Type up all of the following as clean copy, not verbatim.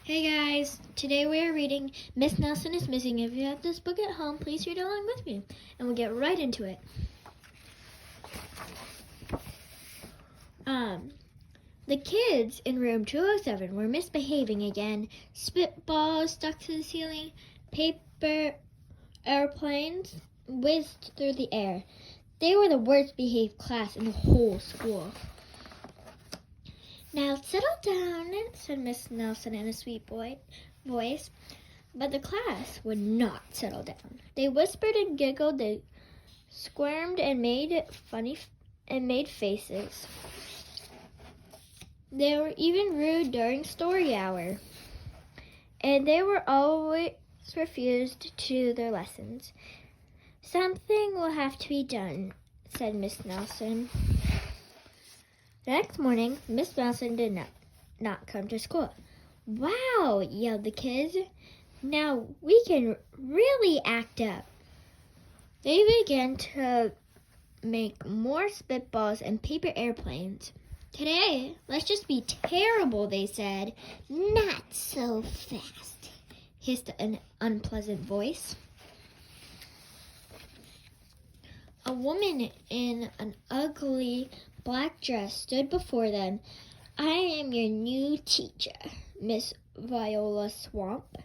Hey guys, today we are reading Miss Nelson is Missing. If you have this book at home, please read along with me, and we'll get right into it. The kids in room 207 were misbehaving again. Spitballs stuck to the ceiling, paper airplanes whizzed through the air. They were the worst behaved class in the whole school. "Now settle down," said Miss Nelson in a sweet voice. But the class would not settle down. They whispered and giggled, they squirmed and made faces. They were even rude during story hour. And they were always refused to do their lessons. "Something will have to be done," said Miss Nelson. The next morning, Miss Nelson did not come to school. "Wow," yelled the kids. "Now we can really act up." They began to make more spitballs and paper airplanes. "Today, let's just be terrible," they said. "Not so fast," hissed an unpleasant voice. A woman in an ugly black dress stood before them. "I am your new teacher, Miss Viola Swamp."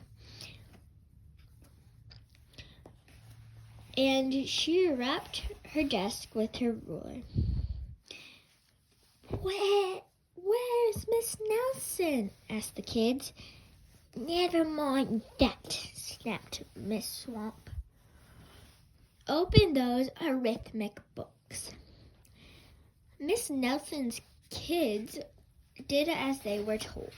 And she rapped her desk with her ruler. Where's Miss Nelson?" asked the kids. "Never mind that," snapped Miss Swamp. "Open those arithmetic books." Miss Nelson's kids did as they were told.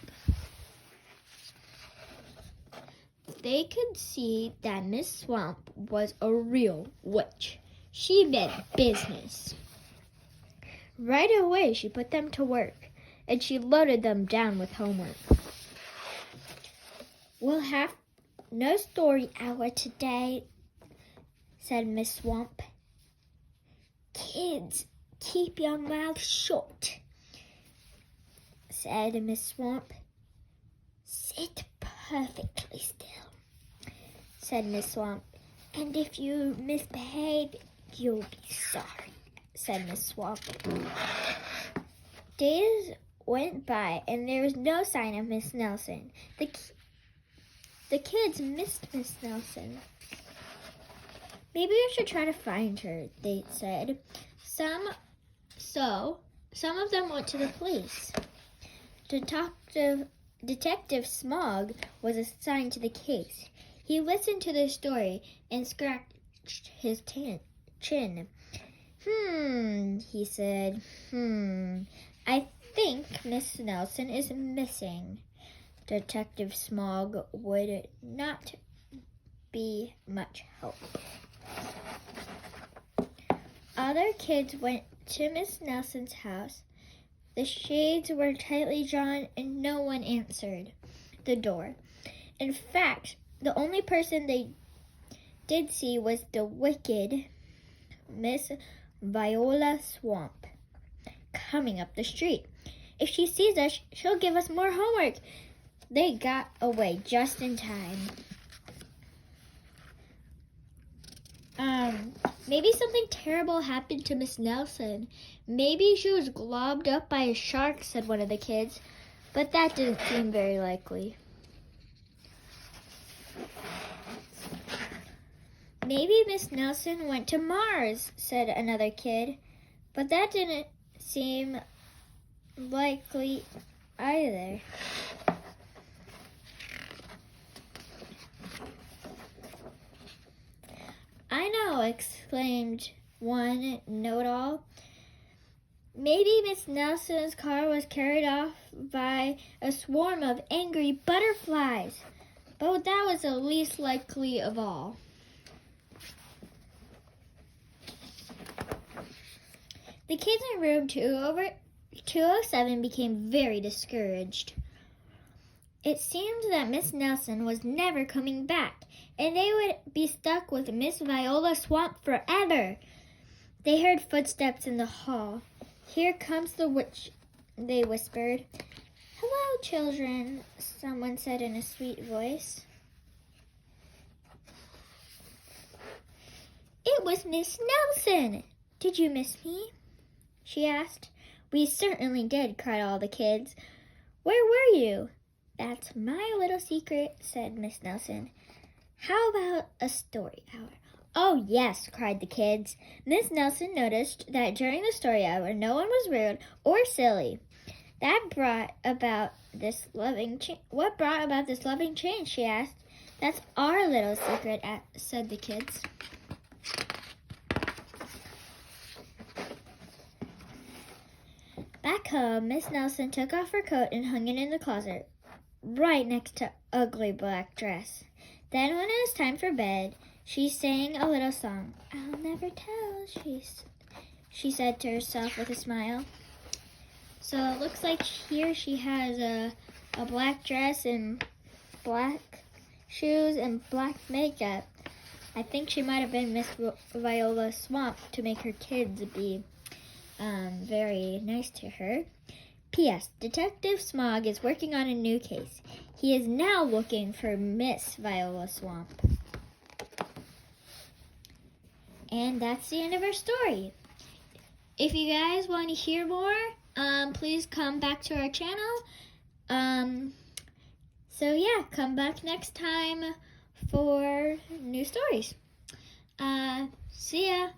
They could see that Miss Swamp was a real witch. She meant business. Right away, she put them to work, and she loaded them down with homework. "We'll have no story hour today," said Miss Swamp. "Kids, keep your mouth shut," said Miss Swamp. "Sit perfectly still," said Miss Swamp. "And if you misbehave, you'll be sorry," said Miss Swamp. Days went by, and there was no sign of Miss Nelson. The kids missed Miss Nelson. "Maybe we should try to find her," they said. Some of them went to the police. Detective Smog was assigned to the case. He listened to their story and scratched his chin. He said, "I think Miss Nelson is missing." Detective Smog would not be much help. Other kids went to Miss Nelson's house. The shades were tightly drawn and no one answered the door. In fact, the only person they did see was the wicked Miss Viola Swamp coming up the street. "If she sees us, she'll give us more homework." They got away just in time. Maybe something terrible happened to Miss Nelson. "Maybe she was globbed up by a shark," said one of the kids, but that didn't seem very likely. "Maybe Miss Nelson went to Mars," said another kid, but that didn't seem likely either. "I know," exclaimed one know-it-all. "Maybe Miss Nelson's car was carried off by a swarm of angry butterflies." But that was the least likely of all. The kids in room 207 became very discouraged. It seemed that Miss Nelson was never coming back, and they would be stuck with Miss Viola Swamp forever. They heard footsteps in the hall. "Here comes the witch," they whispered. "Hello children, someone said in a sweet voice. It was Miss Nelson. Did you miss me? She asked. We certainly did, cried all the kids. Where were you? That's my little secret, said Miss Nelson. How about a story hour? Oh, yes, cried the kids. Miss Nelson noticed that during the story hour, no one was rude or silly. What brought about this loving change, she asked. That's our little secret, said the kids. Back home, Miss Nelson took off her coat and hung it in the closet, right next to ugly black dress. Then when it was time for bed, she sang a little song. I'll never tell, she said to herself with a smile. So it looks like here she has a black dress and black shoes and black makeup. I think she might have been Miss Viola Swamp to make her kids be very nice to her. P.S. Detective Smog is working on a new case. He is now looking for Miss Viola Swamp. And that's the end of our story. If you guys want to hear more, please come back to our channel. So yeah, come back next time for new stories. See ya.